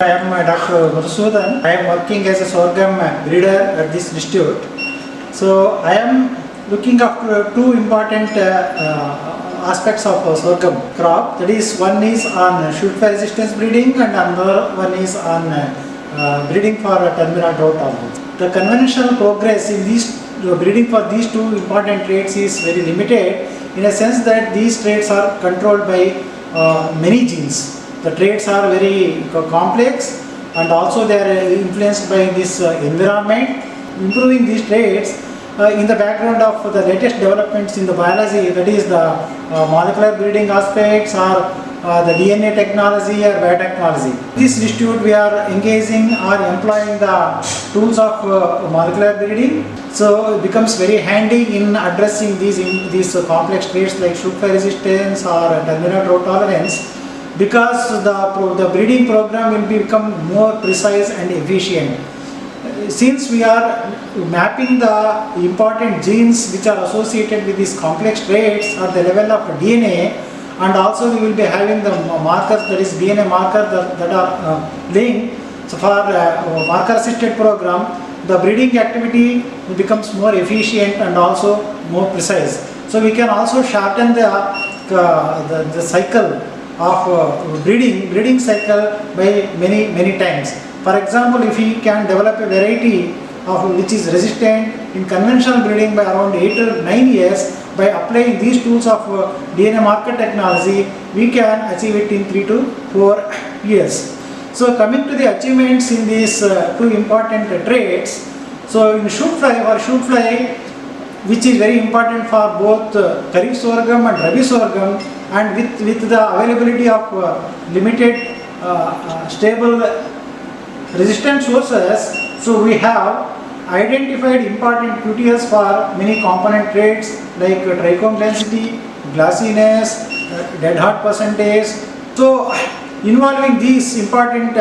I am Dr. Madhusudan. I am working as a sorghum breeder at this institute. So I am looking after two important aspects of sorghum crop. That is, one is on shoot fly resistance breeding and another one is on breeding for terminal drought tolerance. The conventional progress in these breeding for these two important traits is very limited, in a sense that these traits are controlled by many genes. The traits are very complex and also they are influenced by this environment. Improving these traits in the background of the latest developments in the biology, that is the molecular breeding aspects or the DNA technology or biotechnology. This institute we are engaging or employing the tools of molecular breeding, so it becomes very handy in addressing these complex traits like shoot fly resistance or terminal drought tolerance, because the breeding program will become more precise and efficient. Since we are mapping the important genes which are associated with these complex traits at the level of DNA, and also we will be having the markers, that is DNA markers that are linked. So for marker assisted program, the breeding activity becomes more efficient and also more precise. So we can also shorten the cycle of breeding cycle by many times. For example, if we can develop a variety of which is resistant in conventional breeding by around 8 or 9 years, by applying these tools of DNA marker technology, we can achieve it in 3 to 4 years. So coming to the achievements in these two important traits, so in shoot fly, which is very important for both Kharif sorghum and Rabi sorghum, and with the availability of limited stable resistant sources, so we have identified important QTLs for many component traits like trichome density, glassiness, dead heart percentage. So involving these important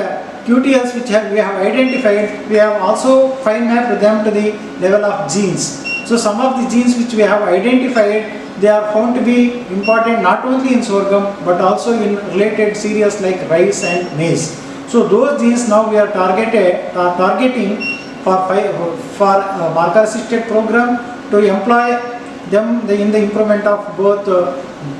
QTLs which we have identified, we have also fine mapped them to the level of genes. So some of the genes which we have identified, they are found to be important not only in sorghum but also in related cereals like rice and maize. So those genes now we are targeting for marker assisted program to employ them in the improvement of both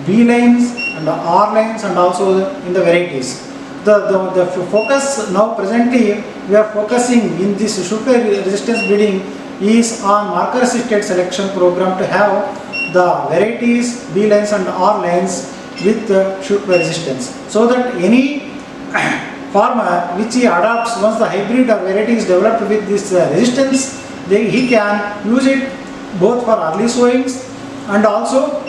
B lines and R lines and also in the varieties. The focus now presently we are focusing in this shoot fly resistance breeding is on marker assisted selection program to have the varieties B lines and R lines with shoot fly resistance, so that any farmer which he adopts, once the hybrid or variety is developed with this resistance, he can use it both for early sowings and also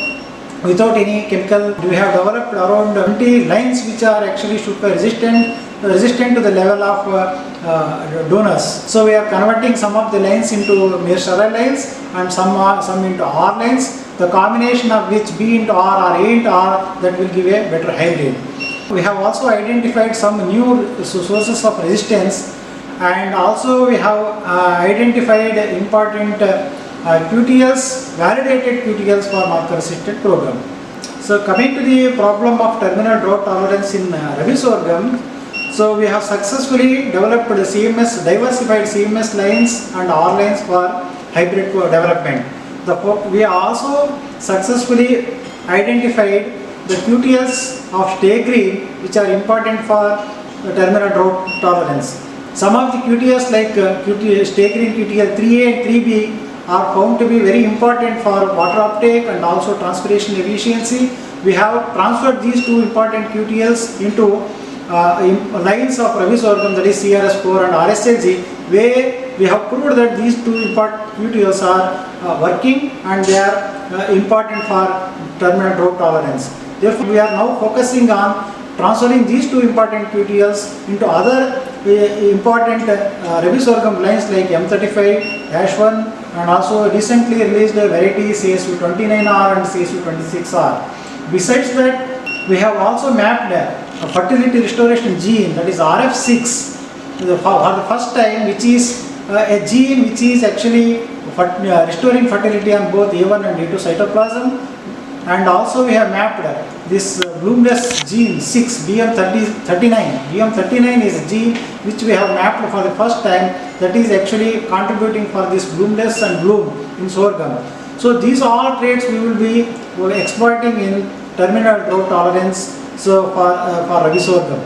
without any chemical. We have developed around 20 lines which are actually shoot fly resistant to the level of donors. So we are converting some of the lines into mere sterile lines and some into R lines, the combination of which B into R or A into R, that will give a better hybrid. We have also identified some new sources of resistance, and also we have identified important QTLs, validated QTLs for marker assisted program. So coming to the problem of terminal drought tolerance in Rabi sorghum, so we have successfully developed the CMS, diversified CMS lines and R lines for hybrid development. We have also successfully identified the QTLs of stay green which are important for terminal drought tolerance. Some of the QTLs like stay green QTL 3A and 3B are found to be very important for water uptake and also transpiration efficiency. We have transferred these two important QTLs into lines of Rabi sorghum, that is CRS4 and RSLG, where we have proved that these two important QTLs are working and they are important for terminal drought tolerance. Therefore, we are now focusing on transferring these two important QTLs into other important Rabi sorghum lines like M35, Ash1, and also recently released varieties CSU29R and CSU26R. Besides that, we have also mapped a fertility restoration gene, that is RF6 for the first time, which is a gene which is actually restoring fertility on both A1 and A2 cytoplasm. And also we have mapped this bloomless gene 6 BM39. BM39 is a gene which we have mapped for the first time, that is actually contributing for this bloomless and bloom in sorghum. So these all traits we will be exploiting in terminal drought tolerance, so for Rabi sorghum.